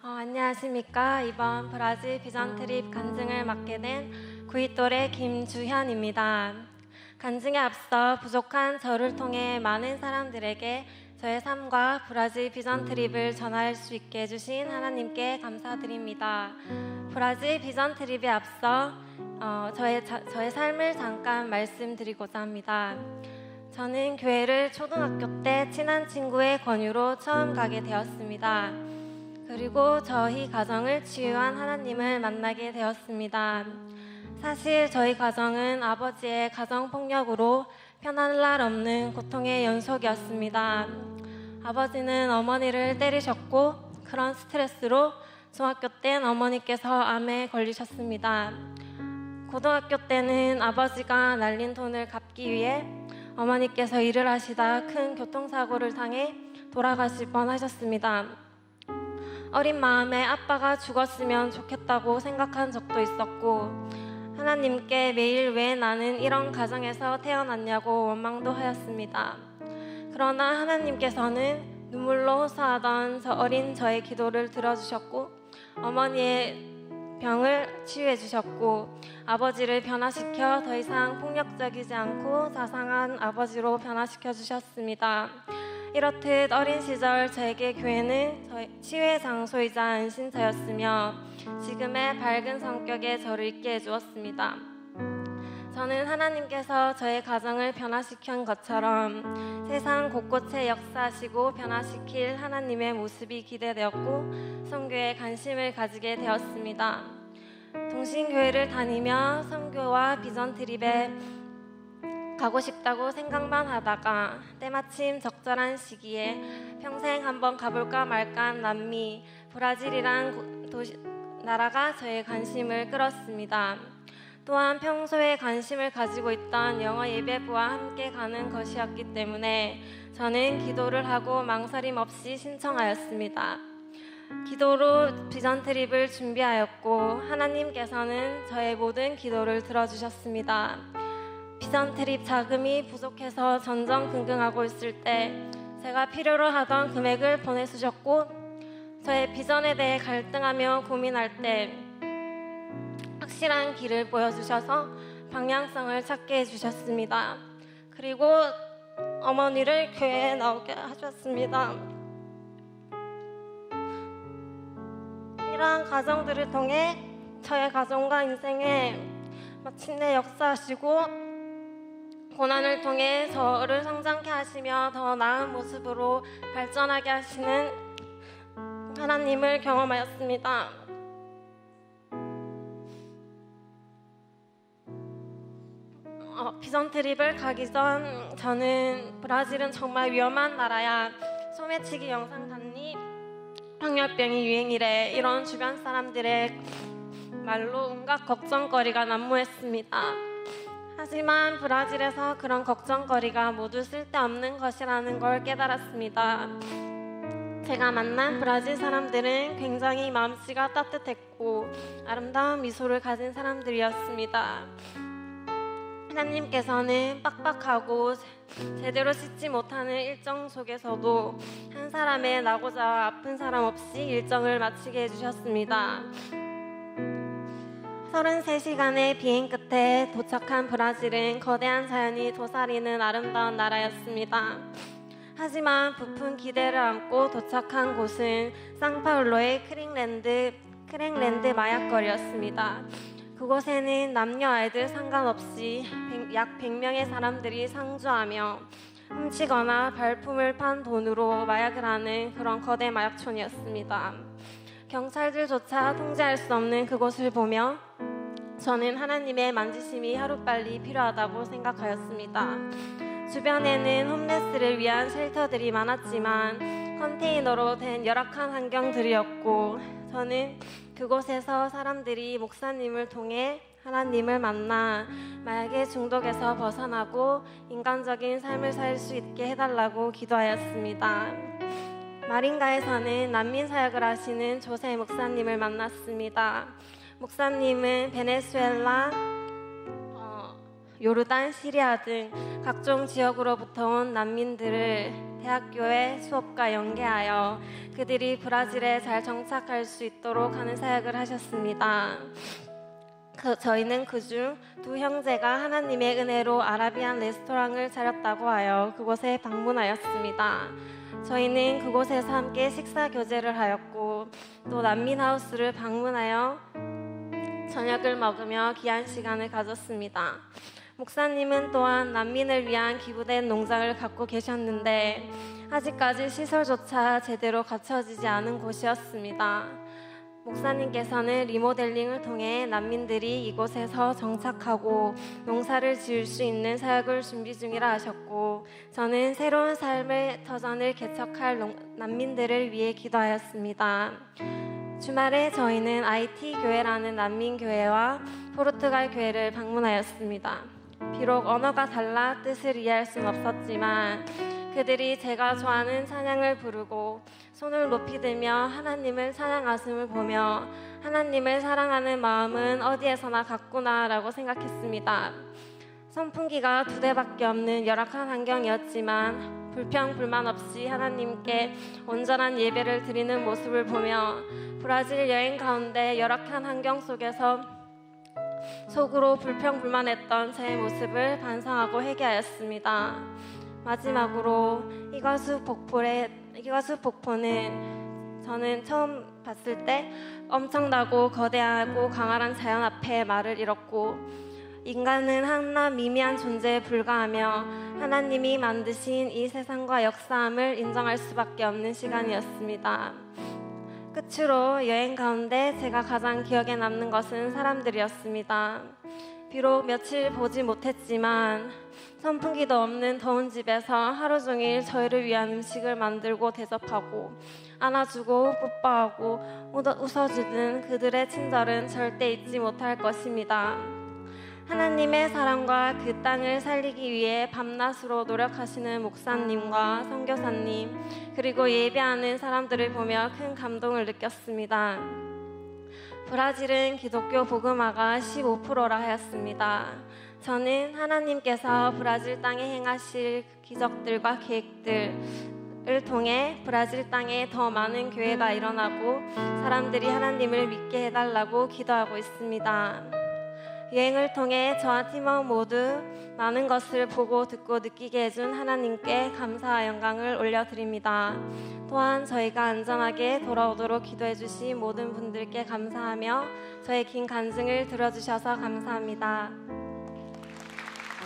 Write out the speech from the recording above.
안녕하십니까. 이번 브라질 비전 트립 간증을 맡게 된 구이또래 김주현입니다. 간증에 앞서 부족한 저를 통해 많은 사람들에게 저의 삶과 브라질 비전 트립을 전할 수 있게 해주신 하나님께 감사드립니다. 브라질 비전 트립에 앞서 저의 삶을 잠깐 말씀드리고자 합니다. 저는 교회를 초등학교 때 친한 친구의 권유로 처음 가게 되었습니다. 그리고 저희 가정을 치유한 하나님을 만나게 되었습니다. 사실 저희 가정은 아버지의 가정폭력으로 편할 날 없는 고통의 연속이었습니다. 아버지는 어머니를 때리셨고 그런 스트레스로 중학교 땐 어머니께서 암에 걸리셨습니다. 고등학교 때는 아버지가 날린 돈을 갚기 위해 어머니께서 일을 하시다 큰 교통사고를 당해 돌아가실 뻔하셨습니다. 어린 마음에 아빠가 죽었으면 좋겠다고 생각한 적도 있었고 하나님께 매일 왜 나는 이런 가정에서 태어났냐고 원망도 하였습니다. 그러나 하나님께서는 눈물로 호소하던 어린 저의 기도를 들어주셨고 어머니의 병을 치유해 주셨고 아버지를 변화시켜 더 이상 폭력적이지 않고 자상한 아버지로 변화시켜 주셨습니다. 이렇듯 어린 시절 저에게 교회는 치유의 장소이자 안신처였으며 지금의 밝은 성격의 저를 있게 해주었습니다. 저는 하나님께서 저의 가정을 변화시킨 것처럼 세상 곳곳에 역사하시고 변화시킬 하나님의 모습이 기대되었고 선교에 관심을 가지게 되었습니다. 동신교회를 다니며 선교와 비전 트립에 가고 싶다고 생각만 하다가 때마침 적절한 시기에 평생 한번 가볼까 말까한 남미 브라질이란 나라가 저의 관심을 끌었습니다. 또한 평소에 관심을 가지고 있던 영어 예배부와 함께 가는 것이었기 때문에 저는 기도를 하고 망설임 없이 신청하였습니다. 기도로 비전 트립을 준비하였고 하나님께서는 저의 모든 기도를 들어주셨습니다. 비전 트립 자금이 부족해서 전전긍긍하고 있을 때 제가 필요로 하던 금액을 보내주셨고 저의 비전에 대해 갈등하며 고민할 때 확실한 길을 보여주셔서 방향성을 찾게 해주셨습니다. 그리고 어머니를 교회에 나오게 하셨습니다. 이러한 과정들을 통해 저의 가정과 인생에 마침내 역사하시고 고난을 통해 저를 성장케 하시며 더 나은 모습으로 발전하게 하시는 하나님을 경험하였습니다. 비전 트립을 가기 전 저는 브라질은 정말 위험한 나라야, 소매치기 영상 봤니? 황열병이 유행이래, 이런 주변 사람들의 말로 온갖 걱정거리가 난무했습니다. 하지만 브라질에서 그런 걱정거리가 모두 쓸데없는 것이라는 걸 깨달았습니다. 제가 만난 브라질 사람들은 굉장히 마음씨가 따뜻했고 아름다운 미소를 가진 사람들이었습니다. 하나님께서는 빡빡하고 제대로 씻지 못하는 일정 속에서도 한 사람의 나고자 아픈 사람 없이 일정을 마치게 해주셨습니다. 33시간의 비행 끝에 도착한 브라질은 거대한 자연이 도사리는 아름다운 나라였습니다. 하지만 부푼 기대를 안고 도착한 곳은 상파울로의 크랭랜드 마약거리였습니다. 그곳에는 남녀 아이들 상관없이 약 100명의 사람들이 상주하며 훔치거나 발품을 판 돈으로 마약을 하는 그런 거대 마약촌이었습니다. 경찰들조차 통제할 수 없는 그곳을 보며 저는 하나님의 만지심이 하루빨리 필요하다고 생각하였습니다. 주변에는 홈레스를 위한 쉘터들이 많았지만 컨테이너로 된 열악한 환경들이었고 저는 그곳에서 사람들이 목사님을 통해 하나님을 만나 마약의 중독에서 벗어나고 인간적인 삶을 살 수 있게 해달라고 기도하였습니다. 마린가에서는 난민 사역을 하시는 조세 목사님을 만났습니다. 목사님은 베네수엘라, 요르단, 시리아 등 각종 지역으로부터 온 난민들을 대학교의 수업과 연계하여 그들이 브라질에 잘 정착할 수 있도록 하는 사역을 하셨습니다. 저희는 그중 두 형제가 하나님의 은혜로 아라비안 레스토랑을 차렸다고 하여 그곳에 방문하였습니다. 저희는 그곳에서 함께 식사 교제를 하였고 또 난민하우스를 방문하여 저녁을 먹으며 귀한 시간을 가졌습니다. 목사님은 또한 난민을 위한 기부된 농장을 갖고 계셨는데 아직까지 시설조차 제대로 갖춰지지 않은 곳이었습니다. 목사님께서는 리모델링을 통해 난민들이 이곳에서 정착하고 농사를 지을 수 있는 사역을 준비 중이라 하셨고 저는 새로운 삶의 터전을 개척할 난민들을 위해 기도하였습니다. 주말에 저희는 IT 교회라는 난민 교회와 포르투갈 교회를 방문하였습니다. 비록 언어가 달라 뜻을 이해할 순 없었지만 그들이 제가 좋아하는 찬양을 부르고 손을 높이 들며 하나님을 찬양하심을 보며 하나님을 사랑하는 마음은 어디에서나 같구나 라고 생각했습니다. 선풍기가 2대밖에 없는 열악한 환경이었지만 불평불만 없이 하나님께 온전한 예배를 드리는 모습을 보며 브라질 여행 가운데 열악한 환경 속에서 속으로 불평불만했던 제 모습을 반성하고 회개하였습니다. 마지막으로 이과수 폭포는 저는 처음 봤을 때 엄청나고 거대하고 강렬한 자연 앞에 말을 잃었고 인간은 하나 미미한 존재에 불과하며 하나님이 만드신 이 세상과 역사함을 인정할 수밖에 없는 시간이었습니다. 끝으로 여행 가운데 제가 가장 기억에 남는 것은 사람들이었습니다. 비록 며칠 보지 못했지만 선풍기도 없는 더운 집에서 하루 종일 저희를 위한 음식을 만들고 대접하고 안아주고 뽀뽀하고 웃어주는 그들의 친절은 절대 잊지 못할 것입니다. 하나님의 사랑과 그 땅을 살리기 위해 밤낮으로 노력하시는 목사님과 선교사님 그리고 예배하는 사람들을 보며 큰 감동을 느꼈습니다. 브라질은 기독교 복음화가 15%라 하였습니다. 저는 하나님께서 브라질 땅에 행하실 기적들과 계획들을 통해 브라질 땅에 더 많은 교회가 일어나고 사람들이 하나님을 믿게 해달라고 기도하고 있습니다. 여행을 통해 저와 팀원 모두 많은 것을 보고 듣고 느끼게 해준 하나님께 감사와 영광을 올려드립니다. 또한 저희가 안전하게 돌아오도록 기도해 주신 모든 분들께 감사하며 저의 긴 간증을 들어주셔서 감사합니다.